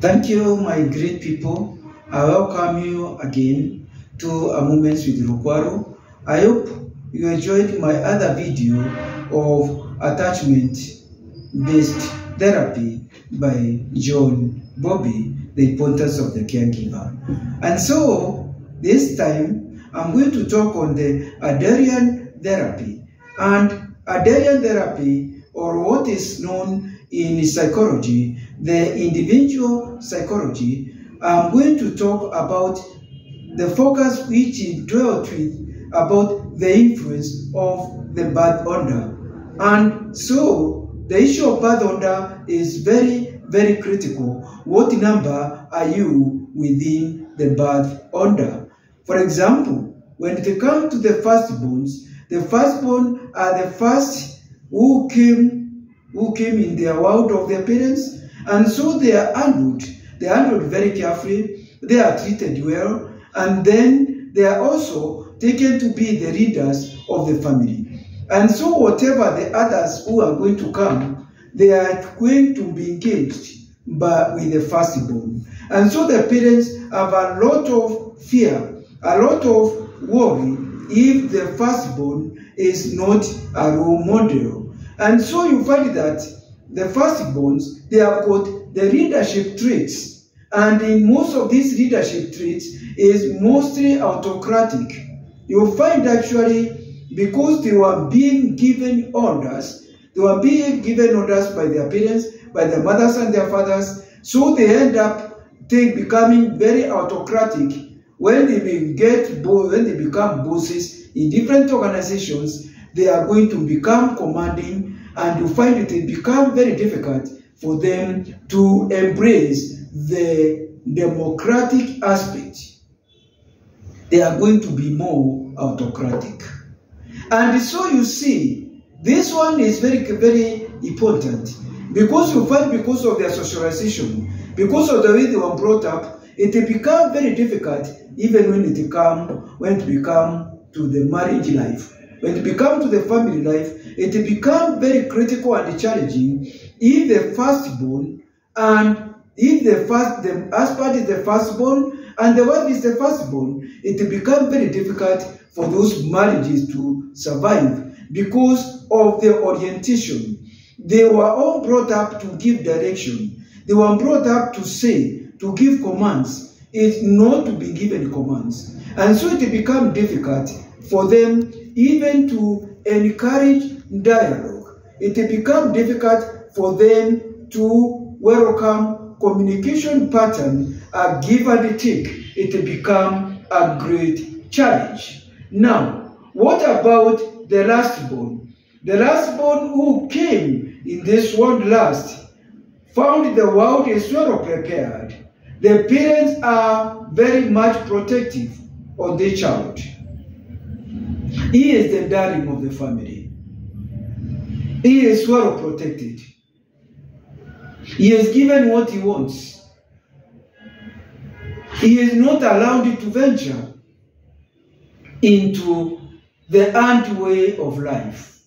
Thank you, my great people. I welcome you again to A Moments with Rukwaro. I hope you enjoyed my other video of attachment-based therapy by John Bowlby, the importance of the caregiver. And so, this time, I'm going to talk on the Adlerian therapy. And Adlerian therapy, or what is known in psychology, the individual psychology, I'm going to talk about the focus which it dwelt with about the influence of the birth order. And so the issue of birth order is very, very critical. What number are you within the birth order? For example, when it comes to the firstborns are the first who came in the world of their parents, and so they are handled very carefully, they are treated well, and then they are also taken to be the leaders of the family. And so whatever the others who are going to come, they are going to be engaged with the firstborn. And so the parents have a lot of fear, a lot of worry if the firstborn is not a role model. And so you find that the firstborns, they have got the leadership traits. And in most of these leadership traits is mostly autocratic. You'll find actually, because they were being given orders by their parents, by their mothers and their fathers, so they end up becoming very autocratic when they become bosses in different organizations. They are going to become commanding, and you find it become very difficult for them to embrace the democratic aspect. They are going to be more autocratic. And so you see, this one is very, very important, because you find because of their socialization, because of the way they were brought up, it becomes very difficult even when it become to the marriage life. When it becomes to the family life, it becomes very critical and challenging if the firstborn and if the husband is the firstborn and the wife is the firstborn, it becomes very difficult for those marriages to survive because of their orientation. They were all brought up to give direction. They were brought up to give commands. It's not to be given commands. And so it becomes difficult for them even to encourage dialogue. It becomes difficult for them to welcome communication pattern, a give and take. It becomes a great challenge. Now, what about the lastborn? The lastborn who came in this world last found the world is well prepared. The parents are very much protective of the child. He is the darling of the family. He is well protected. He is given what he wants. He is not allowed to venture into the ant way of life.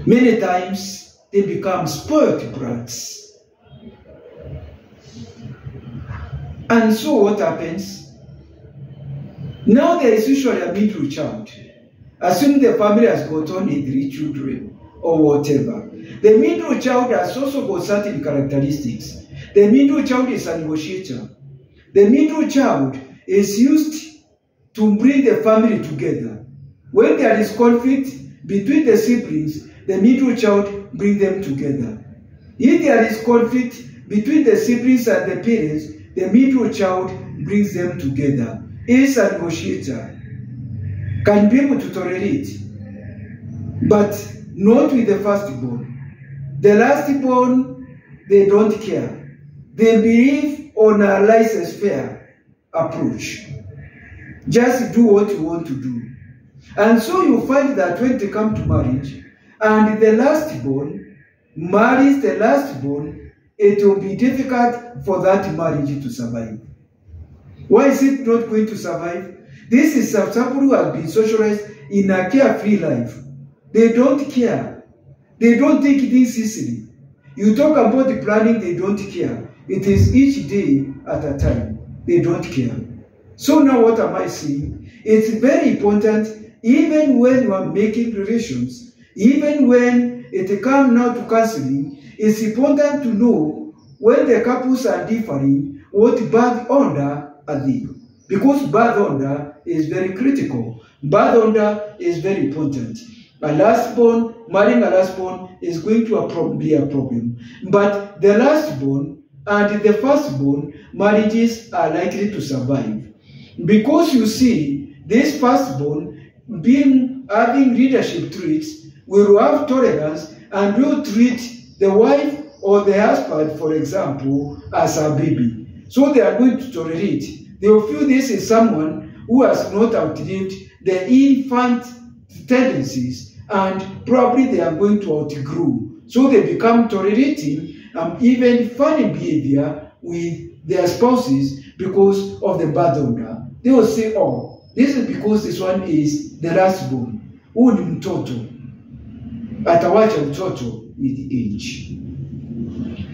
Many times they become spoiled brats. And so what happens? Now there is usually a middle child. Assuming the family has got only 3 children or whatever. The middle child has also got certain characteristics. The middle child is a negotiator. The middle child is used to bring the family together. When there is conflict between the siblings, the middle child brings them together. If there is conflict between the siblings and the parents, the middle child brings them together. He is a negotiator, can be able to tolerate, but not with the firstborn. The lastborn, they don't care. They believe on a laissez-faire approach. Just do what you want to do. And so you find that when they come to marriage, and the lastborn marries the lastborn, it will be difficult for that marriage to survive. Why is it not going to survive? This is someone who has been socialized in a carefree life. They don't care. They don't take things easily. You talk about the planning, they don't care. It is each day at a time. They don't care. So now what am I saying? It's very important, even when you are making relations, even when it comes now to counseling, it's important to know when the couples are differing, what birth order are they? Because birth order is very critical. Birth order is very important. A lastborn, marrying a lastborn is going to be a problem. But the lastborn and the firstborn marriages are likely to survive. Because you see, this firstborn having leadership traits will have tolerance and will treat the wife or the husband, for example, as a baby. So they are going to tolerate. They will feel this is someone who has not outlived the infant tendencies, and probably they are going to outgrow. So they become tolerating and even funny behavior with their spouses because of the birth order. They will say, oh, this is because this one is the lastborn. Huyu ni mtoto. Atawacha mtoto with age.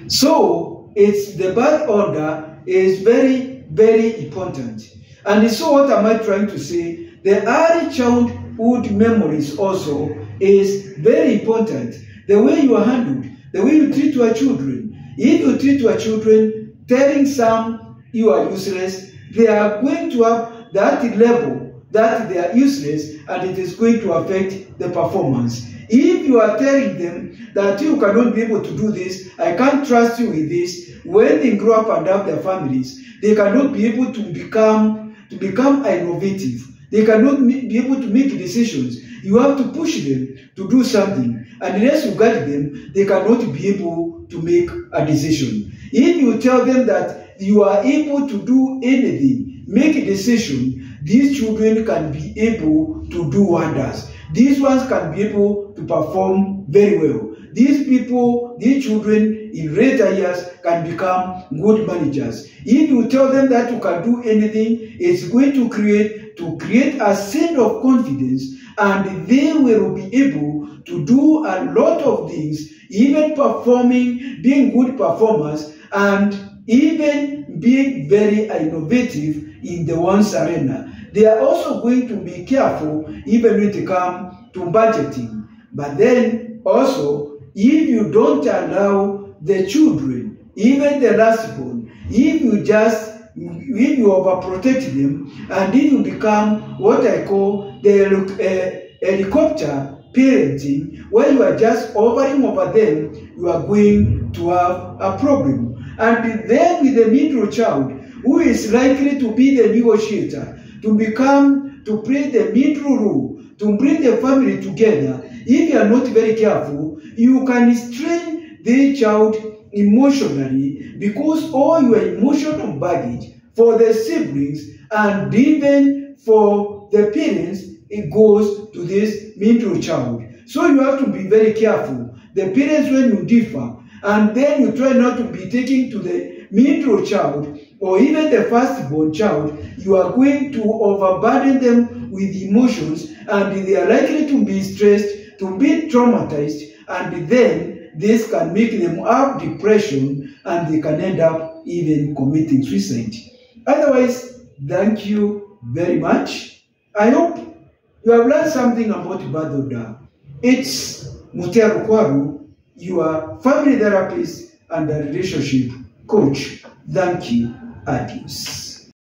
So, it's the birth order is very, very important. And so what am I trying to say? The early childhood memories also is very important. The way you are handled, the way you treat your children. If you treat your children telling some you are useless, they are going to have that level that they are useless, and it is going to affect the performance. If you are telling them that you cannot be able to do this, I can't trust you with this, when they grow up and have their families, they cannot be able to become innovative. They cannot be able to make decisions. You have to push them to do something. And unless you guide them, they cannot be able to make a decision. If you tell them that you are able to do anything, make a decision, these children can be able to do wonders. These ones can be able to perform very well. These people, these children in later years can become good managers. If you tell them that you can do anything, it's going to create a sense of confidence, and they will be able to do a lot of things, even performing, being good performers, and even being very innovative in the one's arena. They are also going to be careful even when it comes to budgeting. But then also, if you don't allow the children, even the lastborn, if you overprotect them, and if you become what I call the helicopter parenting, where you are just hovering over them, you are going to have a problem. And then with the middle child, who is likely to be the negotiator, to play the middle role, to bring the family together, if you are not very careful, you can strain the child emotionally, because all your emotional baggage for the siblings and even for the parents, it goes to this middle child. So you have to be very careful. The parents, when you differ, and then you try not to be taking to the middle child or even the firstborn child, you are going to overburden them with emotions, and they are likely to be stressed, to be traumatized, and then this can make them have depression, and they can end up even committing suicide. Otherwise, thank you very much. I hope you have learned something about birth order. It's Mutia Rukwaru, your family therapist and a relationship coach. Thank you. Adios.